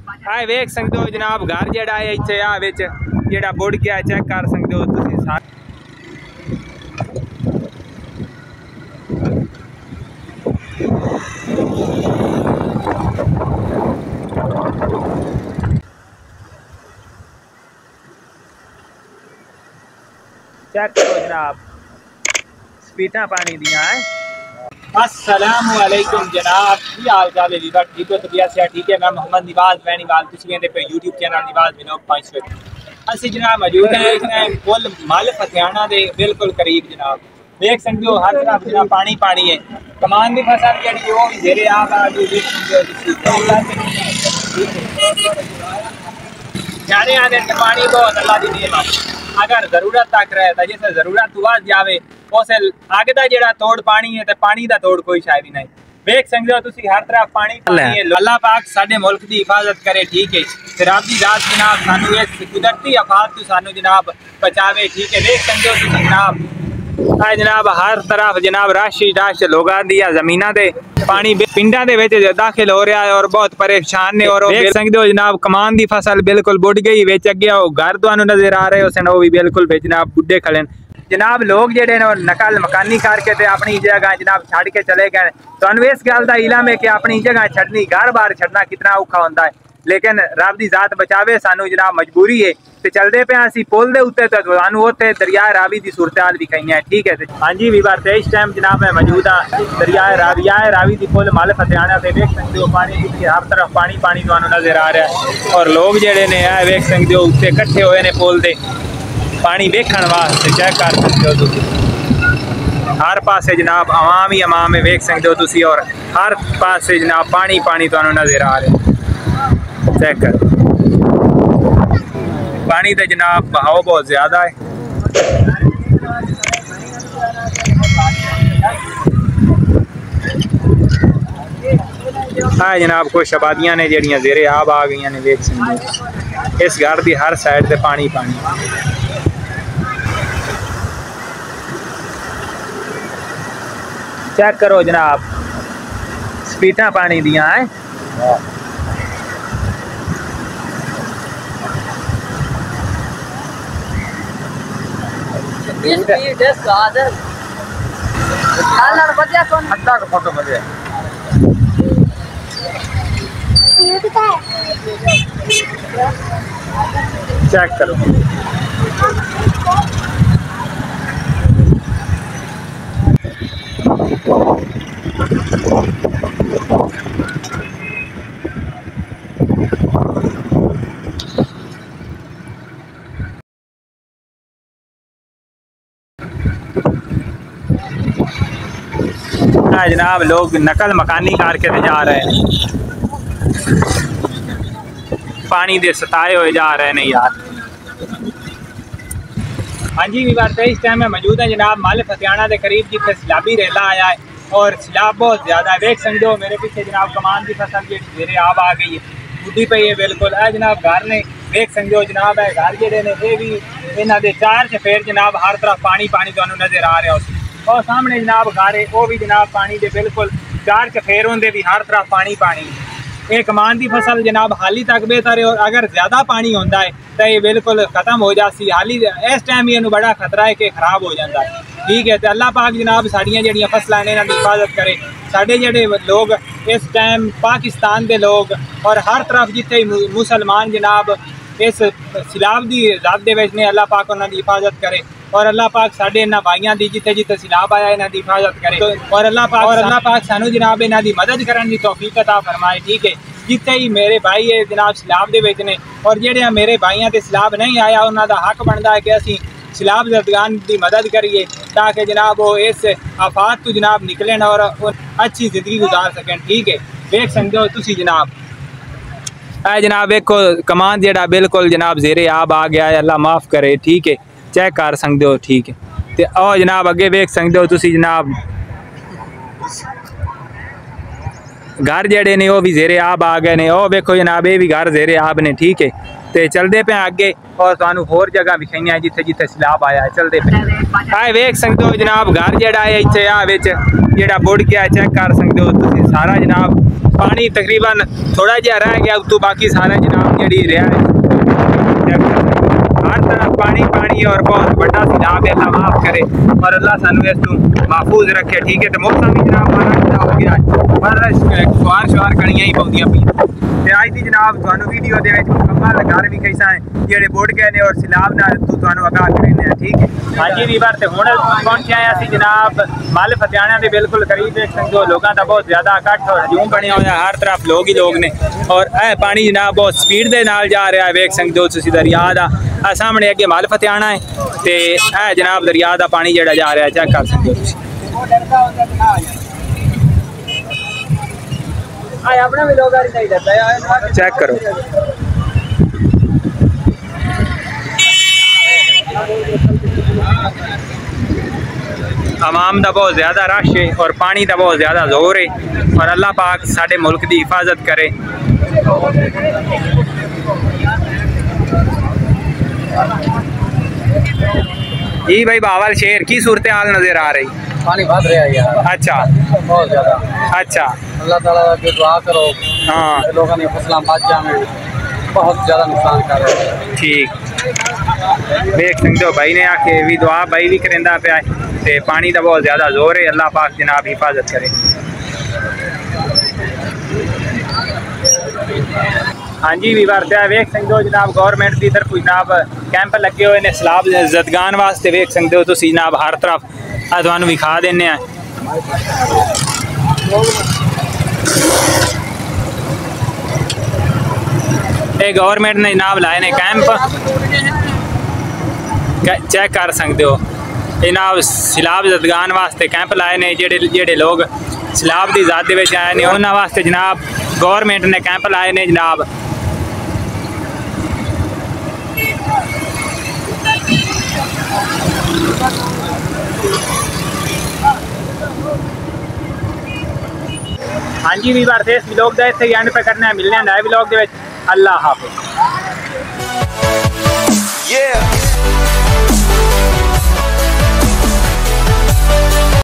आ वेख सकते हो जनाब घर जड़ा है इत्थे आ विच जेड़ा बुड़ गया चेक कर सकते हो तुसीं सारे। चेक करो जनाब स्पीडा पानी दियां है। अस्सलाम वालेकुम जनाब, की हाल चाल है? वीवर ठीक हो? तबीयत से ठीक है? मैं मोहम्मद निवाज बैनीवाल, तुसीं वेंदे पे यूट्यूब चैनल निवाज व्लॉग 500। असीं जनाब मौजूद हैं इस पुल मालिक हथियाना दे बिल्कुल करीब जनाब। देख सकते हो हर तरफ जनाब पानी पानी है। कमान दी फसल जेहड़ी वो भी घेरे आ जाने आने पानी बहुत अल्लाह दी नेमत। अगर जरूरत तक रहे तो जिसे जरूरत हुआ जावे उस आगे का जेड़ा तोड़ पानी है तो पानी का तोड़ कोई शायद ही नहीं। देख सकते हो तुसी हर तरफ पानी है। अल्लाह पाक साडे मुल्क की हिफाजत करे ठीक है। फिर आपकी रात जनाब सानू इस कुदरती आफात तो सानू जनाब बचावे ठीक है। देख सकते हो तुसी जनाब हर तरफ जनाब रश ही रश लोगों दी जमीना दे पानी पिंडा दे विच दाखिल हो रहा है और बहुत परेशान ने। और देख सकते हो जनाब कमान दी फसल बिल्कुल बुड़ गई विच अगे घर तुहानू नजर आ रहे हो वो भी बिल्कुल जनाब बुढ़े खड़े जनाब। लोग जेडे ने नकल मकानी करके ते अपनी जगह जनाब छड़ के चले गए। तुहानू इस गल दा इलम है कि अपनी जगह छड़नी घर बार छड़ना कितना औखा होंदा है, लेकिन रब दी जात बचावे सानू जनाब मजबूरी है ते चलदे पे असीं पुल दे उत्ते ते तुहानू उत्थे दरिया रावी दी सूरत हाल दिखाई है ठीक है। हाँ जी वीवर ते इस टाइम जनाब मैं मौजूद हाँ दरिया रावी दी पुल मालिक हथियाना ते। देख सकते हो पानी हर तरफ पानी पानी तुहानू नजर आ रहा है और लोग जेडे ने देख सकते हो उत्ते इकट्ठे होए ने पुल दे पानी देखण वास्ते। चेक कर सकते हो तुसीं हर पासे जनाब आवाम ही आवाम है वेख सकते हो तुसीं और हर पासे जनाब पानी पानी तुहानू नजर आ रहा है। चेक कर पानी का जनाब बहाव बहुत ज्यादा है। हाँ जनाब कुछ आबादियां ने जड़ियां जेरे आब आ गई ने देख सकते इस घर की हर साइड से पानी पानी। चेक करो जनाब स्पीडा पानी दियां है। फोटो बढ़िया चेक करो जनाब लोग नकल मकानी करके जा रहे हैं पानी दे सताए हुए जा रहे हैं यार। हाँ जी वीवर इस टाइम में मौजूद है जनाब मालिक हथियाना के करीब जिथे सैलाबी रेला आया है और सैलाब बहुत ज्यादा है। देख सकते हो मेरे पीछे जनाब कमान की फसल जी घेरे आब आ गई है बुढ़ी पई है बिल्कुल है जनाब। घर ने देख सकते हो जनाब है घर जेडे ने ये भी इन्हों के चार चफेर जनाब हर तरफ पानी पानी तुहानू नजर आ रहा है और सामने जनाब घर है वो भी जनाब पानी के बिल्कुल चार चफेर होंगे भी हर तरफ पानी पानी। ये कमान की फसल जनाब हाली तक बेहतर है और अगर ज्यादा पानी होता है तो ये बिल्कुल खत्म हो जाती हाली इस टाइम ये बड़ा खतरा है कि खराब हो जाता है ठीक है। तो अल्लाह पाक जनाब साड़ियाँ जड़ियाँ फसलां ने इन्हां दी हिफाजत करे। साडे जेडे लोग इस टाइम पाकिस्तान के लोग और हर तरफ जिथे मुसलमान जनाब इस सैलाब की ज़ात दे विच ने अल्लाह पाक उन्हां दी हिफाजत करे और अल्लाह पाक साडे इन्हां भाइयों की जिथे जिथे सैलाब आया इन्हां दी हिफाजत करे और अल्लाह पाक सानू जनाब इन्हां दी मदद करने की तौफीक अता फरमाए ठीक है। जिथे ही मेरे भाई है जनाब सैलाब दे विच ने और जेडे मेरे भाइयों ते सैलाब नहीं आया उन्हां दा हक बनता है कि असीं सैलाब ज़दगान की मदद करिए ताकि जनाब वो इस आफात तो जनाब निकलन और अच्छी जिंदगी गुजार सकें ठीक है। देख सकते हो तुसी जनाब जनाब देखो कमान जेड़ा बिल्कुल जनाब जेरे आब आ गया है अल्लाह माफ़ करे ठीक है। चेक कर सकते हो ठीक है। तो और जनाब अगे देख सकते हो तुसी जनाब घर जेडे ने वो भी जेरे आब आ गए ने। वो देखो जनाब ये भी घर जेरे आब ने ठीक है। तो चलते पे अगे और तुहानू होर जगह विखाई है जिथे जिथे सैलाब आया है चलते पे आए देख सकते हो जनाब घर जेड़ा है इत्थे आ विच जेड़ा बुड़ गया चेक कर सकते हो तुसी सारा जनाब पानी तकरीबन थोड़ा जिहा रह गया, उतो बाकी सारा जनाब जी रहा है। हर तरफ पानी पानी और बहुत बड़ा सैलाब है। अल्लाह माफ़ करे और अल्लाह सानू इस तू महफूज रखे। ठीक है, तो मौसम भी जनाब हमारा हो गया है, शुआर शुआर कड़ियाँ ही पौंदियां पई। आज की जनाब थानू वीडियो दे मुकम्मल घर भी कैसा है जेडे बुड़ गए ने और सैलाब नाल तू थानू आगाह करेने। ठीक है, हाँ जी वीवर ते हुण पहुंचे आए असीं जनाब माल फतियाना के बिल्कुल करीब। देख सकते हो लोगों का बहुत ज़्यादा इकट्ठ और हजूम बनया हुआ है, हर तरफ लोग ही लोग ने और यह पानी जनाब बहुत स्पीड के नाल जा रहा है। वेख सकते हो तुसीं दरिया दा सामने अगे माल फतियाना है तो यह जनाब दरिया का पानी जिहड़ा जा रहा है, चेक कर सकते हो तुसीं। चेक करो, आवाम का बहुत ज़्यादा रश है और पानी का बहुत ज़्यादा जोर है और अल्लाह पाक साडे मुल्क की हिफाजत करे। जी भाई बावल शेर की सूरत हाल नज़र आ रही? पानी बढ़ रहा है यार। अच्छा, बहुत ज़्यादा। अच्छा, अल्लाह ताला की दुआ करो। हाँ, लोगों ने फसलें बच जाए, बहुत ज़्यादा नुकसान कर रहे हैं। ठीक, देख सकते हो भाई ने आके भी दुआ भाई भी करेंदा पे ते पानी का बहुत ज़्यादा जोर है। अल्लाह पाक जनाब हिफाजत करे। हाँ जी वीवर वेख सकते हो जनाब गौरमेंट की तरफ जनाब कैंप लगे हुए ने सैलाब जदगान वास्ते। वेख सकते हो तुम जनाब हर तरफ थानू विखा देने। ये गवर्नमेंट ने जनाब लाए ने कैंप, चेक कर सकते हो जनाब सैलाब जदगान वास्ते कैंप लाए ने। जेडे लोग सैलाब की ज़द में आए ने उन्होंने वास्ते जनाब गवर्नमेंट ने कैंप लाए ने जनाब। हाँ जी वीवर इस व्लॉग का इत्थे एंड पे करना है। मिलने नए व्लॉग के। अल्लाह हाफिज़।